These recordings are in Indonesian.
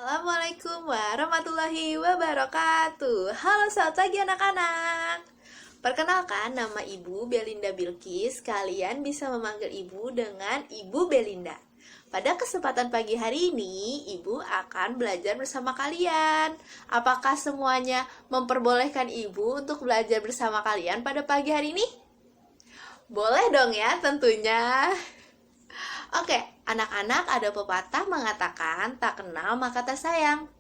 Assalamualaikum warahmatullahi wabarakatuh. Halo, selamat pagi anak-anak. Perkenalkan, nama Ibu Belinda Bilkis. Kalian bisa memanggil Ibu dengan Ibu Belinda. Pada kesempatan pagi hari ini, Ibu akan belajar bersama kalian. Apakah semuanya memperbolehkan Ibu untuk belajar bersama kalian pada pagi hari ini? Boleh dong ya tentunya. Oke, anak-anak, ada pepatah mengatakan tak kenal maka tak sayang.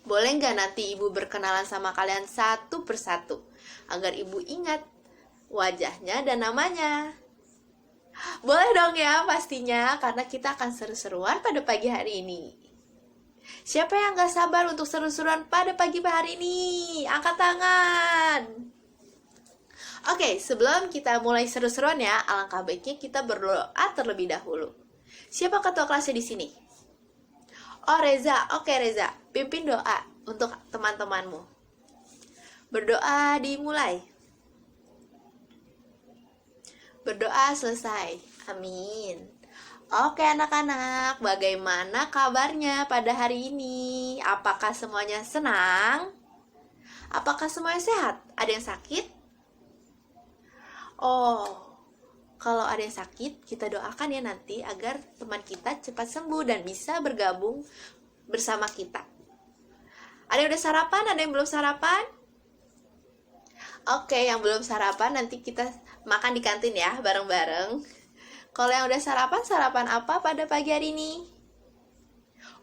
Boleh nggak nanti Ibu berkenalan sama kalian satu persatu agar Ibu ingat wajahnya dan namanya? Boleh dong ya pastinya, karena kita akan seru-seruan pada pagi hari ini. Siapa yang gak sabar untuk seru-seruan pada pagi hari ini? Angkat tangan. Oke, sebelum kita mulai seru-seruan ya, alangkah baiknya kita berdoa terlebih dahulu. Siapa ketua kelasnya di sini? Oh, Reza. Oke, Reza, pimpin doa untuk teman-temanmu. Berdoa dimulai. Berdoa selesai. Amin. Oke anak-anak, bagaimana kabarnya pada hari ini? Apakah semuanya senang? Apakah semuanya sehat? Ada yang sakit? Oh, kalau ada yang sakit, kita doakan ya nanti agar teman kita cepat sembuh dan bisa bergabung bersama kita. Ada yang udah sarapan? Ada yang belum sarapan? Oke, yang belum sarapan nanti kita makan di kantin ya, bareng-bareng. Kalau yang udah sarapan, sarapan apa pada pagi hari ini?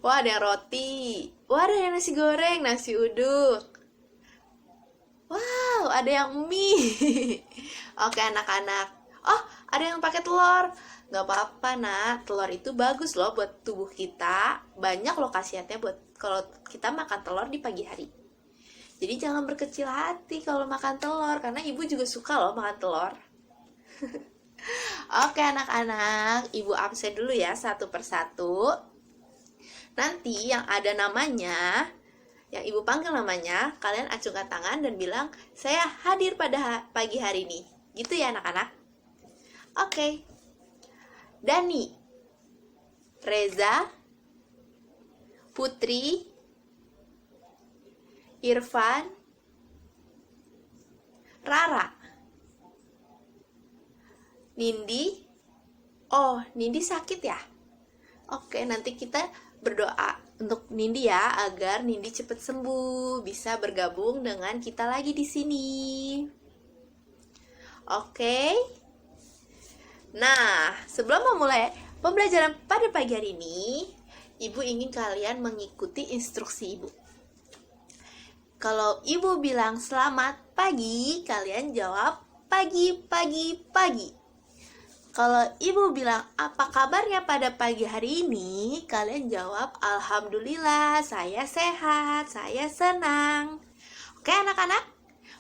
Wah, ada yang roti. Wah, ada yang nasi goreng, nasi uduk. Wow, ada yang mie. Oke anak-anak. Oh, ada yang pakai telur. Gak apa-apa nak, telur itu bagus loh buat tubuh kita. Banyak loh khasiatnya buat kalau kita makan telur di pagi hari. Jadi jangan berkecil hati kalau makan telur, karena ibu juga suka loh makan telur. Oke anak-anak, ibu absen dulu ya satu persatu. Nanti yang ada namanya, yang ibu panggil namanya, kalian acungkan tangan dan bilang, saya hadir pada pagi hari ini. Gitu ya anak-anak. Oke. Dani, Reza, Putri, Irfan, Rara, Nindi. Oh, Nindi sakit ya? Oke, nanti kita berdoa untuk Nindi ya, agar Nindi cepat sembuh, bisa bergabung dengan kita lagi di sini. Oke. Nah, sebelum memulai pembelajaran pada pagi hari ini, Ibu ingin kalian mengikuti instruksi Ibu. Kalau ibu bilang selamat pagi, kalian jawab pagi, pagi, pagi. Kalau ibu bilang apa kabarnya pada pagi hari ini, kalian jawab alhamdulillah, saya sehat, saya senang. Oke anak-anak,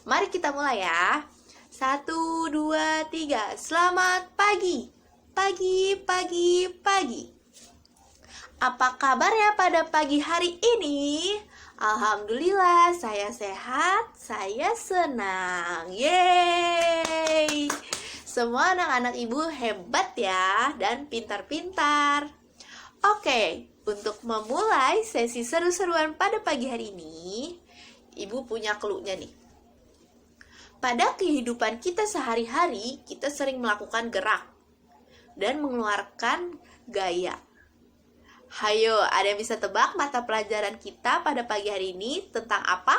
mari kita mulai ya. 1, 2, 3, selamat pagi. Pagi, pagi, pagi. Apa kabarnya pada pagi hari ini? Alhamdulillah, saya sehat, saya senang. Yeay! Semua anak-anak ibu hebat ya, dan pintar-pintar. Oke, untuk memulai sesi seru-seruan pada pagi hari ini, ibu punya clue-nya nih. Pada kehidupan kita sehari-hari, kita sering melakukan gerak dan mengeluarkan gaya. Hayo, ada yang bisa tebak mata pelajaran kita pada pagi hari ini tentang apa?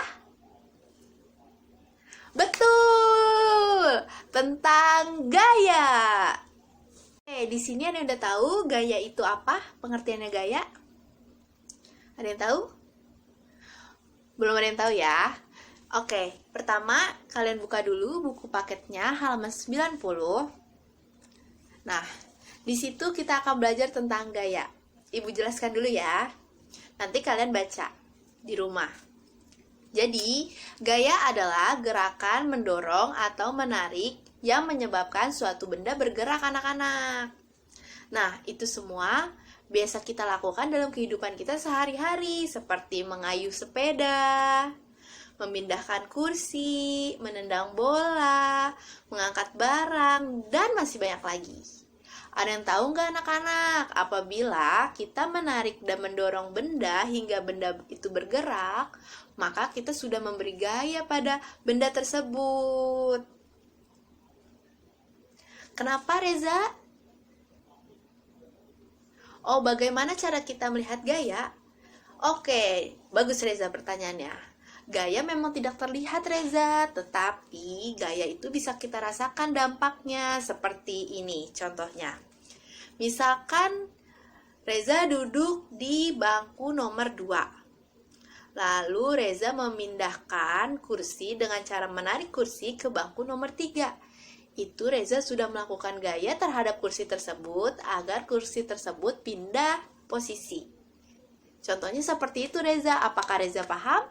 Betul, tentang gaya. Di sini ada yang udah tahu gaya itu apa? Pengertiannya gaya? Ada yang tahu? Belum ada yang tahu ya? Oke, pertama kalian buka dulu buku paketnya halaman 90. Nah, di situ kita akan belajar tentang gaya. Ibu jelaskan dulu ya. Nanti kalian baca di rumah. Jadi, gaya adalah gerakan mendorong atau menarik yang menyebabkan suatu benda bergerak anak-anak. Nah, itu semua biasa kita lakukan dalam kehidupan kita sehari-hari, seperti mengayuh sepeda, memindahkan kursi, menendang bola, mengangkat barang, dan masih banyak lagi. Ada yang tahu nggak anak-anak? Apabila kita menarik dan mendorong benda hingga benda itu bergerak, maka kita sudah memberi gaya pada benda tersebut. Kenapa, Reza? Oh, bagaimana cara kita melihat gaya? Oke, bagus Reza pertanyaannya. Gaya memang tidak terlihat Reza, tetapi gaya itu bisa kita rasakan dampaknya seperti ini contohnya. Misalkan Reza duduk di bangku nomor 2. Lalu Reza memindahkan kursi dengan cara menarik kursi ke bangku nomor 3. Itu Reza sudah melakukan gaya terhadap kursi tersebut agar kursi tersebut pindah posisi. Contohnya seperti itu Reza. Apakah Reza paham?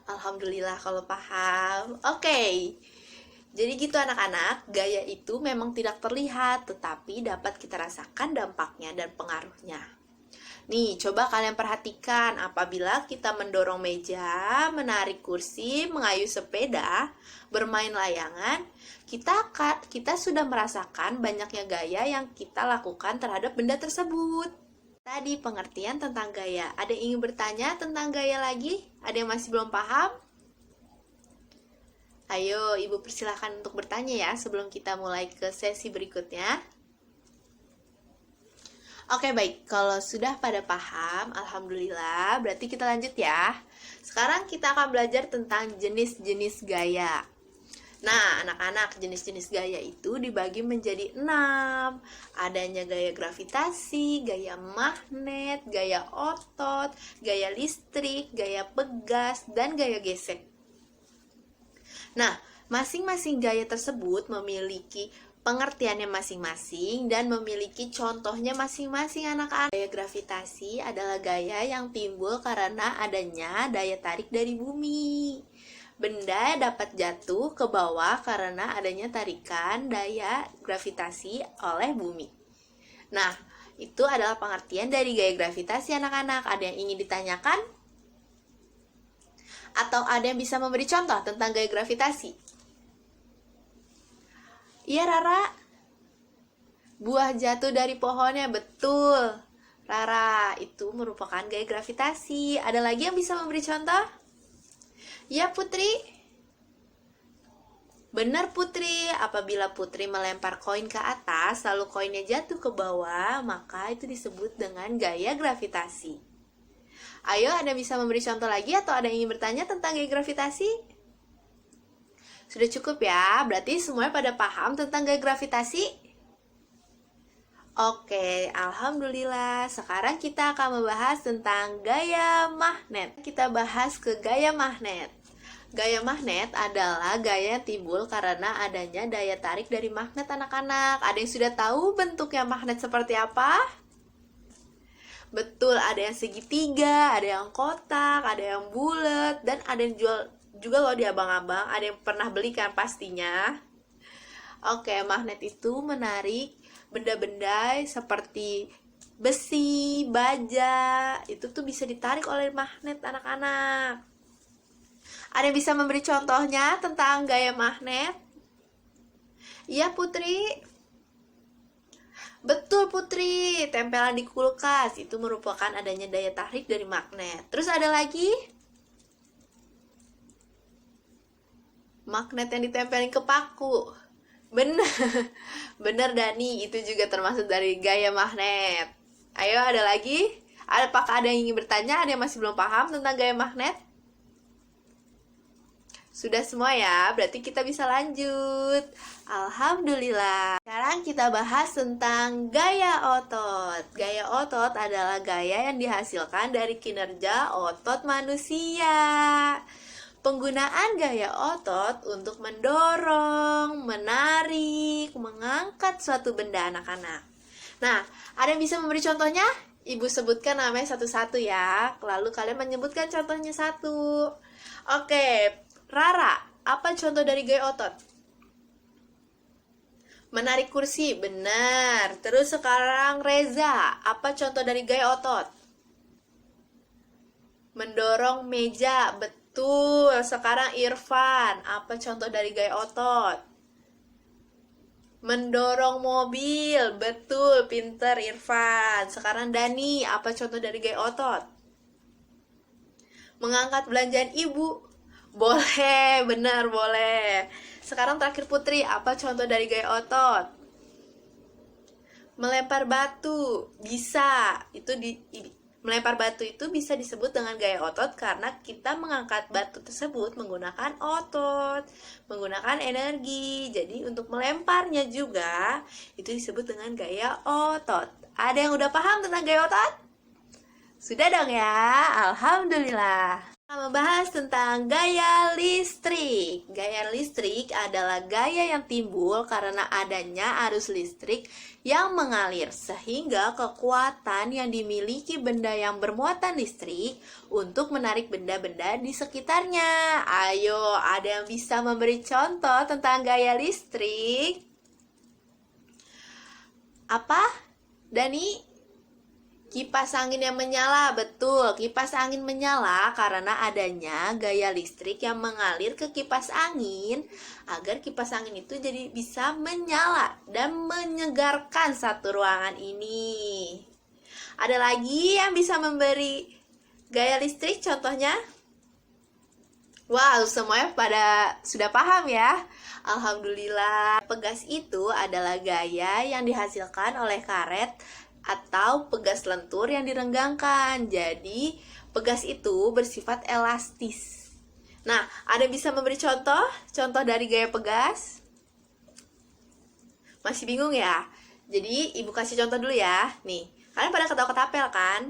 Alhamdulillah kalau paham. Oke. Jadi gitu anak-anak, gaya itu memang tidak terlihat, tetapi dapat kita rasakan dampaknya dan pengaruhnya. Nih, coba kalian perhatikan apabila kita mendorong meja, menarik kursi, mengayuh sepeda, bermain layangan, kita sudah merasakan banyaknya gaya yang kita lakukan terhadap benda tersebut. Tadi pengertian tentang gaya. Ada yang ingin bertanya tentang gaya lagi? Ada yang masih belum paham? Ayo, Ibu persilahkan untuk bertanya ya sebelum kita mulai ke sesi berikutnya. Oke, baik. Kalau sudah pada paham, alhamdulillah, berarti kita lanjut ya. Sekarang kita akan belajar tentang jenis-jenis gaya. Nah, anak-anak, jenis-jenis gaya itu dibagi menjadi 6. Adanya gaya gravitasi, gaya magnet, gaya otot, gaya listrik, gaya pegas, dan gaya gesek. Nah, masing-masing gaya tersebut memiliki pengertiannya masing-masing dan memiliki contohnya masing-masing anak-anak. Gaya gravitasi adalah gaya yang timbul karena adanya daya tarik dari bumi. Benda dapat jatuh ke bawah karena adanya tarikan daya gravitasi oleh bumi. Nah, itu adalah pengertian dari gaya gravitasi anak-anak. Ada yang ingin ditanyakan? Atau ada yang bisa memberi contoh tentang gaya gravitasi? Iya Rara, buah jatuh dari pohonnya, betul Rara, itu merupakan gaya gravitasi. Ada lagi yang bisa memberi contoh? Ya Putri, benar Putri, apabila Putri melempar koin ke atas lalu koinnya jatuh ke bawah, maka itu disebut dengan gaya gravitasi. Ayo, ada yang bisa memberi contoh lagi atau ada yang ingin bertanya tentang gaya gravitasi? Sudah cukup ya, berarti semuanya pada paham tentang gaya gravitasi? Oke, alhamdulillah. Sekarang kita akan membahas tentang gaya magnet. Kita bahas ke gaya magnet. Gaya magnet adalah gaya yang timbul karena adanya daya tarik dari magnet anak-anak. Ada yang sudah tahu bentuknya magnet seperti apa? Betul, ada yang segitiga, ada yang kotak, ada yang bulat, dan ada yang jual juga loh di abang-abang. Ada yang pernah beli kan pastinya. Oke, magnet itu menarik benda-benda seperti besi, baja. Itu tuh bisa ditarik oleh magnet anak-anak. Ada yang bisa memberi contohnya tentang gaya magnet? Iya Putri. Betul Putri, tempelan di kulkas itu merupakan adanya daya tarik dari magnet. Terus ada lagi? Magnet yang ditempelin ke paku. Bener, bener Dani, itu juga termasuk dari gaya magnet. Ayo, ada lagi? Apakah ada yang ingin bertanya? Ada yang masih belum paham tentang gaya magnet? Sudah semua ya, berarti kita bisa lanjut. Alhamdulillah. Sekarang kita bahas tentang gaya otot. Gaya otot adalah gaya yang dihasilkan dari kinerja otot manusia. Penggunaan gaya otot untuk mendorong, menarik, mengangkat suatu benda anak-anak. Nah, ada yang bisa memberi contohnya? Ibu sebutkan namanya satu-satu ya. Lalu kalian menyebutkan contohnya satu. Oke, Rara, apa contoh dari gaya otot? Menarik kursi, benar. Terus sekarang Reza, apa contoh dari gaya otot? Mendorong meja, betul. Sekarang Irfan, apa contoh dari gaya otot? Mendorong mobil. Betul, pinter Irfan. Sekarang Dani, apa contoh dari gaya otot? Mengangkat belanjaan ibu. Boleh, benar boleh. Sekarang terakhir Putri, apa contoh dari gaya otot? Melempar batu. Bisa. Melempar batu itu bisa disebut dengan gaya otot karena kita mengangkat batu tersebut menggunakan otot, menggunakan energi. Jadi untuk melemparnya juga itu disebut dengan gaya otot. Ada yang udah paham tentang gaya otot? Sudah dong ya, alhamdulillah. Kita membahas tentang gaya listrik. Gaya listrik adalah gaya yang timbul karena adanya arus listrik yang mengalir sehingga kekuatan yang dimiliki benda yang bermuatan listrik untuk menarik benda-benda di sekitarnya. Ayo, ada yang bisa memberi contoh tentang gaya listrik? Apa? Dani? Kipas angin yang menyala, betul. Kipas angin menyala karena adanya gaya listrik yang mengalir ke kipas angin agar kipas angin itu jadi bisa menyala dan menyegarkan satu ruangan ini. Ada lagi yang bisa memberi gaya listrik contohnya? Wow, semuanya pada sudah paham ya? Alhamdulillah. Pegas itu adalah gaya yang dihasilkan oleh karet atau pegas lentur yang direnggangkan. Jadi, pegas itu bersifat elastis. Nah, ada bisa memberi contoh? Contoh dari gaya pegas? Masih bingung ya? Jadi, Ibu kasih contoh dulu ya. Nih, kalian pada ketahui ketapel kan?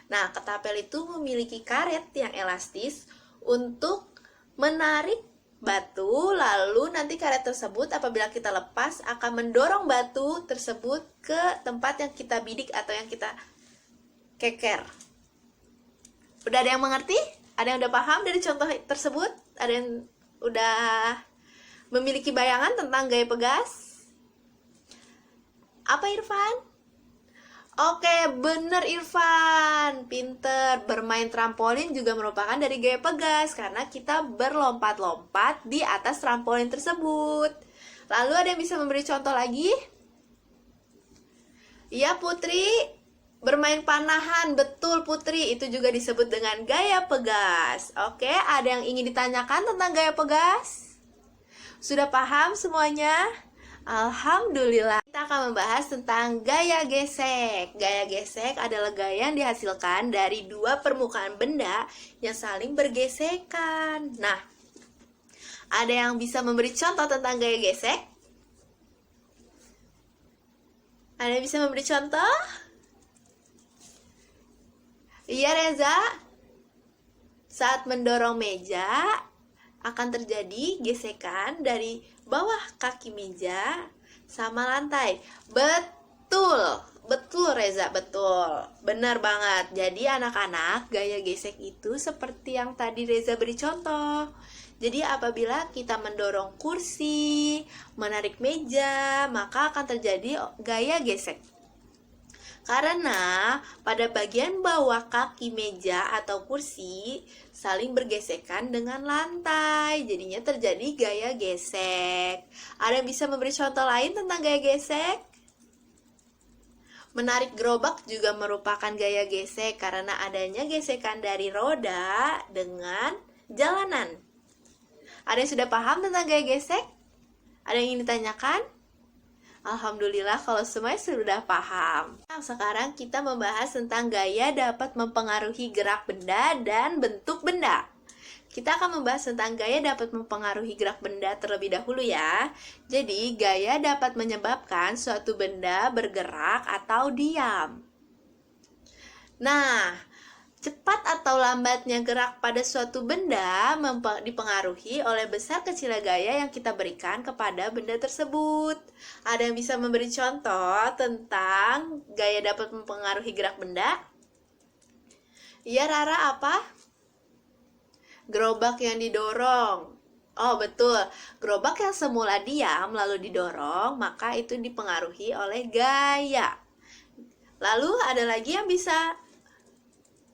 Nah, ketapel itu memiliki karet yang elastis untuk menarik batu, lalu nanti karet tersebut apabila kita lepas akan mendorong batu tersebut ke tempat yang kita bidik atau yang kita keker. Udah ada yang mengerti? Ada yang udah paham dari contoh tersebut? Ada yang udah memiliki bayangan tentang gaya pegas? Apa Irfan? Oke, bener Irfan. Pinter. Bermain trampolin juga merupakan dari gaya pegas karena kita berlompat-lompat di atas trampolin tersebut. Lalu ada yang bisa memberi contoh lagi? Iya Putri, bermain panahan. Betul Putri, itu juga disebut dengan gaya pegas. Oke, ada yang ingin ditanyakan tentang gaya pegas? Sudah paham semuanya? Alhamdulillah. Kita akan membahas tentang gaya gesek. Gaya gesek adalah gaya yang dihasilkan dari dua permukaan benda yang saling bergesekan. Nah, ada yang bisa memberi contoh tentang gaya gesek? Ada yang bisa memberi contoh? Iya Reza. Saat mendorong meja akan terjadi gesekan dari bawah kaki meja sama lantai. Betul Reza, betul. Benar banget. Jadi anak-anak, gaya gesek itu seperti yang tadi Reza beri contoh. Jadi apabila kita mendorong kursi, menarik meja, maka akan terjadi gaya gesek. Karena pada bagian bawah kaki meja atau kursi saling bergesekan dengan lantai, jadinya terjadi gaya gesek. Ada yang bisa memberi contoh lain tentang gaya gesek? Menarik gerobak juga merupakan gaya gesek karena adanya gesekan dari roda dengan jalanan. Ada yang sudah paham tentang gaya gesek? Ada yang ingin ditanyakan? Alhamdulillah kalau semuanya sudah paham. Nah, sekarang kita membahas tentang gaya dapat mempengaruhi gerak benda dan bentuk benda. Kita akan membahas tentang gaya dapat mempengaruhi gerak benda terlebih dahulu ya. Jadi, gaya dapat menyebabkan suatu benda bergerak atau diam. Nah, cepat atau lambatnya gerak pada suatu benda dipengaruhi oleh besar kecilnya gaya yang kita berikan kepada benda tersebut. Ada yang bisa memberi contoh tentang gaya dapat mempengaruhi gerak benda? Iya Rara, apa? Gerobak yang didorong. Oh betul, gerobak yang semula diam lalu didorong, maka itu dipengaruhi oleh gaya. Lalu ada lagi yang bisa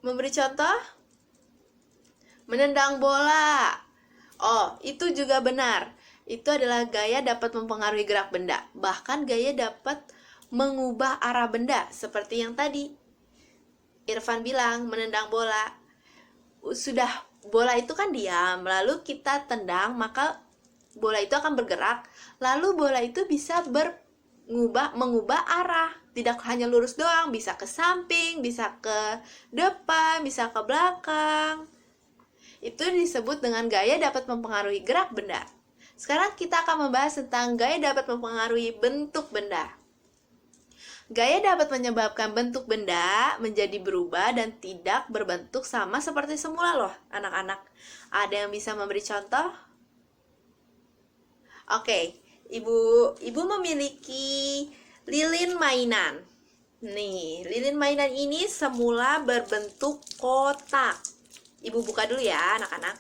memberi contoh? Menendang bola. Oh, itu juga benar. Itu adalah gaya dapat mempengaruhi gerak benda. Bahkan gaya dapat mengubah arah benda, seperti yang tadi Irfan bilang, menendang bola. Sudah, bola itu kan diam, lalu kita tendang, maka bola itu akan bergerak. Lalu bola itu bisa mengubah arah. Tidak hanya lurus doang, bisa ke samping, bisa ke depan, bisa ke belakang. Itu disebut dengan gaya dapat mempengaruhi gerak benda. Sekarang kita akan membahas tentang gaya dapat mempengaruhi bentuk benda. Gaya dapat menyebabkan bentuk benda menjadi berubah dan tidak berbentuk sama seperti semula loh, anak-anak. Ada yang bisa memberi contoh? Oke, ibu memiliki lilin mainan. Nih, lilin mainan ini semula berbentuk kotak. Ibu buka dulu ya, anak-anak.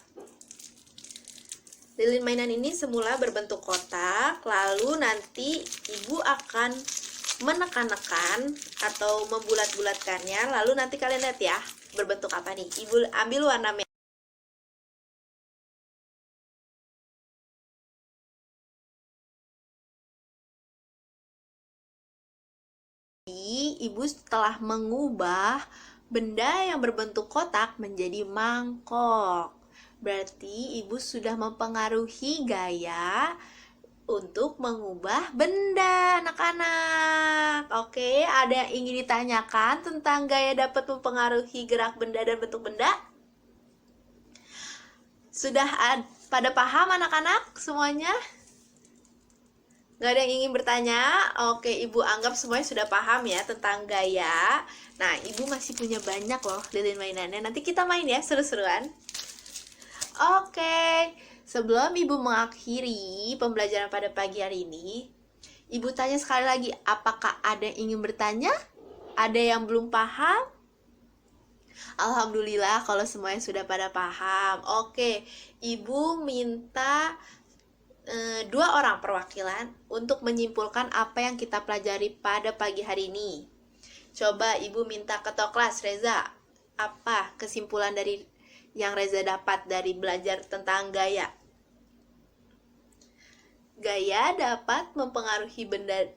Lilin mainan ini semula berbentuk kotak, lalu nanti ibu akan menekan-nekan atau membulat-bulatkannya, lalu nanti kalian lihat ya, berbentuk apa nih. Ibu ambil warna merah. Ibu setelah mengubah benda yang berbentuk kotak menjadi mangkok. Berarti ibu sudah mempengaruhi gaya untuk mengubah benda, anak-anak. Oke, ada yang ingin ditanyakan tentang gaya dapat mempengaruhi gerak benda dan bentuk benda? Sudah pada paham anak-anak semuanya? Gak ada yang ingin bertanya? Oke, ibu anggap semuanya sudah paham ya tentang gaya. Nah, ibu masih punya banyak loh lilin mainannya. Nanti kita main ya, seru-seruan. Oke, sebelum ibu mengakhiri pembelajaran pada pagi hari ini, ibu tanya sekali lagi, apakah ada yang ingin bertanya? Ada yang belum paham? Alhamdulillah kalau semuanya sudah pada paham. Oke, ibu minta 2 orang perwakilan untuk menyimpulkan apa yang kita pelajari pada pagi hari ini. Coba ibu minta ketua kelas Reza, apa kesimpulan dari yang Reza dapat dari belajar tentang gaya? Gaya dapat mempengaruhi benda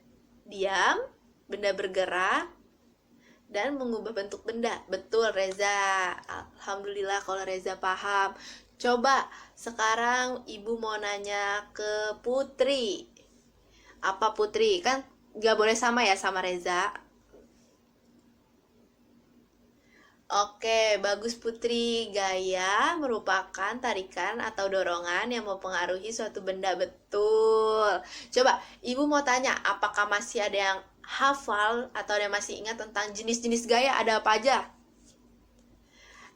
diam, benda bergerak, dan mengubah bentuk benda. Betul Reza. Alhamdulillah kalau Reza paham. Coba sekarang ibu mau nanya ke Putri. Apa Putri? Kan gak boleh sama ya sama Reza. Oke, bagus Putri. Gaya merupakan tarikan atau dorongan yang mempengaruhi suatu benda. Betul. Coba, ibu mau tanya, apakah masih ada yang hafal atau ada yang masih ingat tentang jenis-jenis gaya? Ada apa aja?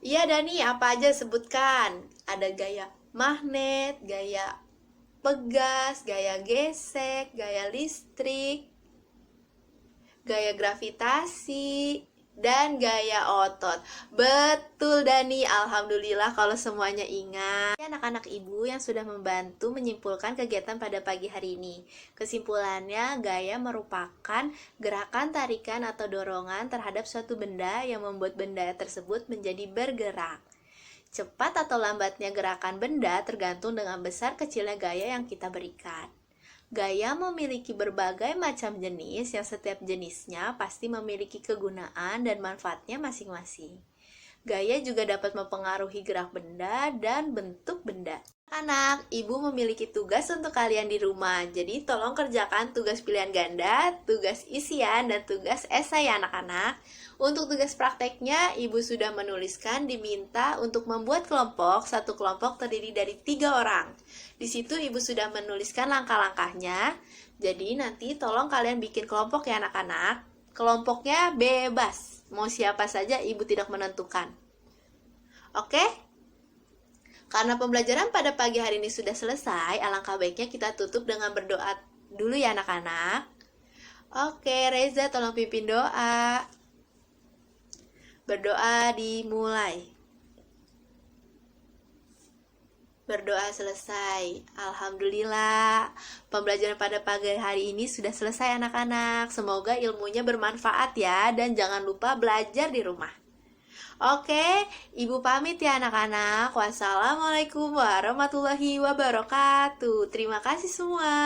Iya Dani, apa aja sebutkan? Ada gaya magnet, gaya pegas, gaya gesek, gaya listrik, gaya gravitasi, dan gaya otot. Betul Dani, alhamdulillah kalau semuanya ingat. Anak-anak ibu yang sudah membantu menyimpulkan kegiatan pada pagi hari ini. Kesimpulannya, gaya merupakan gerakan tarikan atau dorongan terhadap suatu benda yang membuat benda tersebut menjadi bergerak. Cepat atau lambatnya gerakan benda tergantung dengan besar kecilnya gaya yang kita berikan. Gaya memiliki berbagai macam jenis yang setiap jenisnya pasti memiliki kegunaan dan manfaatnya masing-masing. Gaya juga dapat mempengaruhi gerak benda dan bentuk benda. Anak, ibu memiliki tugas untuk kalian di rumah. Jadi tolong kerjakan tugas pilihan ganda, tugas isian, dan tugas esai anak-anak. Untuk tugas prakteknya, ibu sudah menuliskan diminta untuk membuat kelompok. Satu kelompok terdiri dari 3 orang. Di situ ibu sudah menuliskan langkah-langkahnya. Jadi nanti tolong kalian bikin kelompok ya anak-anak. Kelompoknya bebas. Mau siapa saja ibu tidak menentukan. Oke? Karena pembelajaran pada pagi hari ini sudah selesai, alangkah baiknya kita tutup dengan berdoa dulu ya anak-anak. Oke, Reza tolong pimpin doa. Berdoa dimulai. Berdoa selesai. Alhamdulillah, pembelajaran pada pagi hari ini sudah selesai anak-anak. Semoga ilmunya bermanfaat ya, dan jangan lupa belajar di rumah. Oke, Ibu pamit ya anak-anak. Wassalamualaikum warahmatullahi wabarakatuh. Terima kasih semua.